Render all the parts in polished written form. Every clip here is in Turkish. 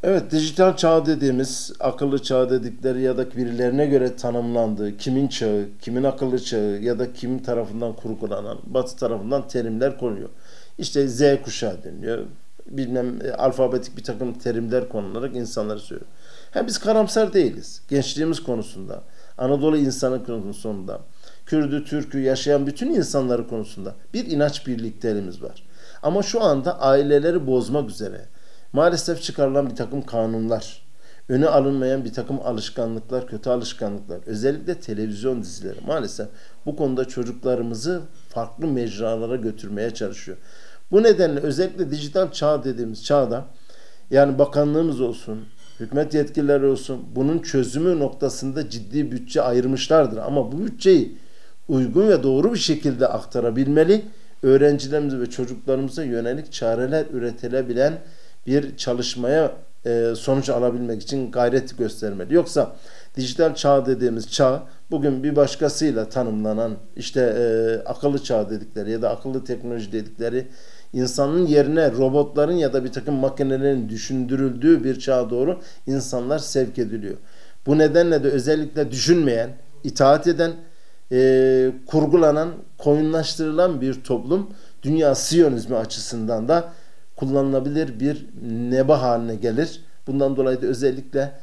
Evet, dijital çağ dediğimiz, akıllı çağ dedikleri ya da birilerine göre tanımlandığı, kimin çağı, kimin akıllı çağı ya da kim tarafından kurgulanan, Batı tarafından terimler konuyor. İşte Z kuşağı deniliyor. Bilmem alfabetik bir takım terimler konularak insanları söylüyor. Hem biz karamsar değiliz. Gençliğimiz konusunda, Anadolu insanı konusunda, Kürdü, Türk'ü yaşayan bütün insanları konusunda bir inanç birliklerimiz var. Ama şu anda aileleri bozmak üzere maalesef çıkarılan bir takım kanunlar, öne alınmayan bir takım alışkanlıklar, kötü alışkanlıklar, özellikle televizyon dizileri maalesef bu konuda çocuklarımızı farklı mecralara götürmeye çalışıyor. Bu nedenle özellikle dijital çağ dediğimiz çağda yani bakanlığımız olsun, hükümet yetkilileri olsun bunun çözümü noktasında ciddi bütçe ayırmışlardır. Ama bu bütçeyi uygun ve doğru bir şekilde aktarabilmeli, öğrencilerimize ve çocuklarımıza yönelik çareler üretilebilen bir çalışmaya sonuç alabilmek için gayret göstermeli. Yoksa dijital çağ dediğimiz çağ bugün bir başkasıyla tanımlanan işte akıllı çağ dedikleri ya da akıllı teknoloji dedikleri insanın yerine robotların ya da bir takım makinelerin düşündürüldüğü bir çağa doğru insanlar sevk ediliyor. Bu nedenle de özellikle düşünmeyen, itaat eden, kurgulanan, koyunlaştırılan bir toplum dünya Siyonizmi açısından da kullanılabilir bir neba haline gelir. Bundan dolayı da özellikle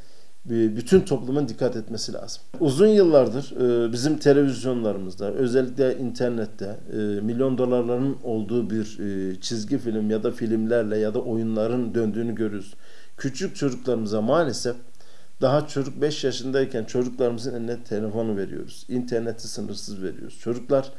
bütün toplumun dikkat etmesi lazım. Uzun yıllardır bizim televizyonlarımızda, özellikle internette milyon dolarların olduğu bir çizgi film ya da filmlerle ya da oyunların döndüğünü görüyoruz. Küçük çocuklarımıza maalesef daha çocuk 5 yaşındayken çocuklarımızın eline telefonu veriyoruz. İnterneti sınırsız veriyoruz. Çocuklar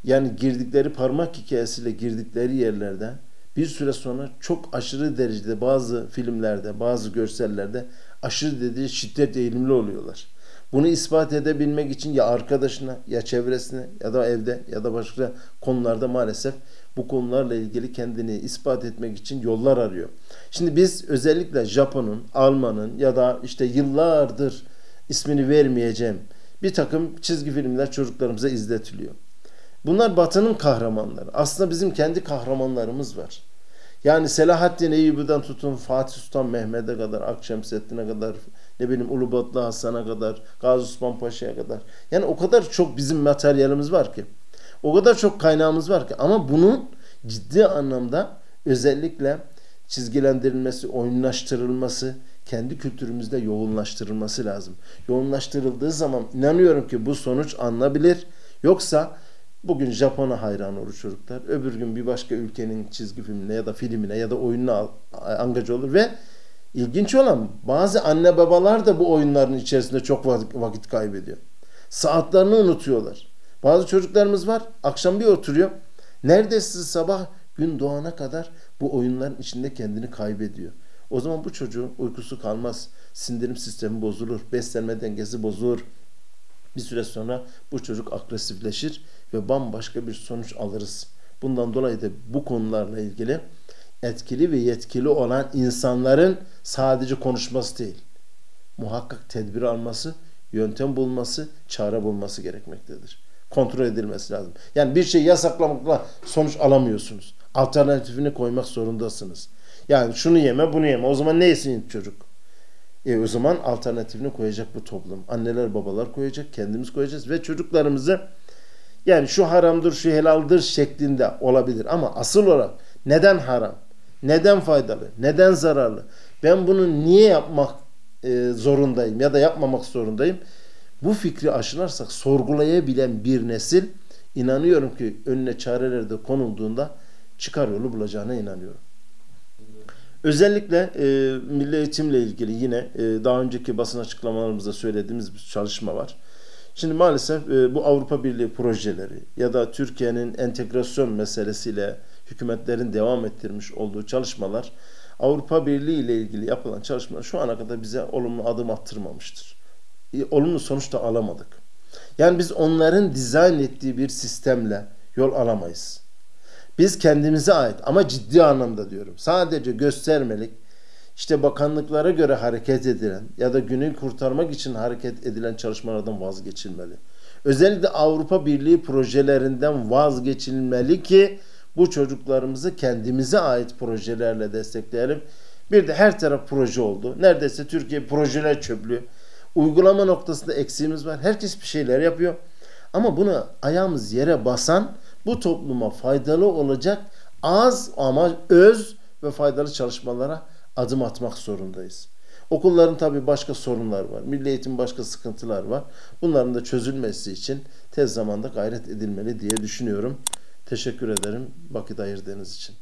yani girdikleri parmak hikayesiyle girdikleri yerlerde bir süre sonra çok aşırı derecede bazı filmlerde, bazı görsellerde aşırı derecede şiddet eğilimli oluyorlar. Bunu ispat edebilmek için ya arkadaşına, ya çevresine, ya da evde, ya da başka konularda maalesef bu konularla ilgili kendini ispat etmek için yollar arıyor. Şimdi biz özellikle Japon'un, Alman'ın ya da işte yıllardır ismini vermeyeceğim bir takım çizgi filmler çocuklarımıza izletiliyor. Bunlar Batı'nın kahramanları. Aslında bizim kendi kahramanlarımız var. Yani Selahaddin Eyyubi'den tutun Fatih Sultan Mehmet'e kadar, Akşemseddin'e kadar, ne bileyim Ulubatlı Hasan'a kadar, Gazi Osman Paşa'ya kadar. Yani o kadar çok bizim materyalimiz var ki. O kadar çok kaynağımız var ki. Ama bunun ciddi anlamda özellikle çizgilendirilmesi, oyunlaştırılması, kendi kültürümüzde yoğunlaştırılması lazım. Yoğunlaştırıldığı zaman inanıyorum ki bu sonuç alınabilir. Yoksa bugün Japon'a hayran olur çocuklar. Öbür gün bir başka ülkenin çizgi filmine ya da filmine ya da oyununa angaja olur ve ilginç olan bazı anne babalar da bu oyunların içerisinde çok vakit kaybediyor. Saatlerini unutuyorlar. Bazı çocuklarımız var akşam bir oturuyor. Neredeyse sabah gün doğana kadar bu oyunların içinde kendini kaybediyor. O zaman bu çocuğun uykusu kalmaz. Sindirim sistemi bozulur. Beslenme dengesi bozulur. Bir süre sonra bu çocuk agresifleşir ve bambaşka bir sonuç alırız. Bundan dolayı da bu konularla ilgili etkili ve yetkili olan insanların sadece konuşması değil, muhakkak tedbir alması, yöntem bulması, çare bulması gerekmektedir. Kontrol edilmesi lazım. Yani bir şey yasaklamakla sonuç alamıyorsunuz. Alternatifini koymak zorundasınız. Yani şunu yeme, bunu yeme. O zaman ne yesin çocuk? O zaman alternatifini koyacak bu toplum. Anneler, babalar koyacak, kendimiz koyacağız ve çocuklarımızı yani şu haramdır, şu helaldir şeklinde olabilir. Ama asıl olarak neden haram, neden faydalı, neden zararlı, ben bunu niye yapmak zorundayım ya da yapmamak zorundayım? Bu fikri aşılarsak sorgulayabilen bir nesil inanıyorum ki önüne çareler de konulduğunda çıkar yolu bulacağına inanıyorum. Özellikle milli eğitimle ilgili yine daha önceki basın açıklamalarımızda söylediğimiz bir çalışma var. Şimdi maalesef bu Avrupa Birliği projeleri ya da Türkiye'nin entegrasyon meselesiyle hükümetlerin devam ettirmiş olduğu çalışmalar Avrupa Birliği ile ilgili yapılan çalışmalar şu ana kadar bize olumlu adım attırmamıştır. Olumlu sonuç da alamadık. Yani biz onların dizayn ettiği bir sistemle yol alamayız. Biz kendimize ait ama ciddi anlamda diyorum. Sadece göstermelik, işte bakanlıklara göre hareket edilen ya da günü kurtarmak için hareket edilen çalışmalardan vazgeçilmeli. Özellikle Avrupa Birliği projelerinden vazgeçilmeli ki bu çocuklarımızı kendimize ait projelerle destekleyelim Bir de her taraf proje oldu. Neredeyse Türkiye projeler çöplüğü. Uygulama noktasında eksiğimiz var. Herkes bir şeyler yapıyor. Ama buna ayağımız yere basan, bu topluma faydalı olacak az ama öz ve faydalı çalışmalara adım atmak zorundayız. Okulların tabii başka sorunlar var. Milli eğitim başka sıkıntılar var. Bunların da çözülmesi için tez zamanda gayret edilmeli diye düşünüyorum. Teşekkür ederim vakit ayırdığınız için.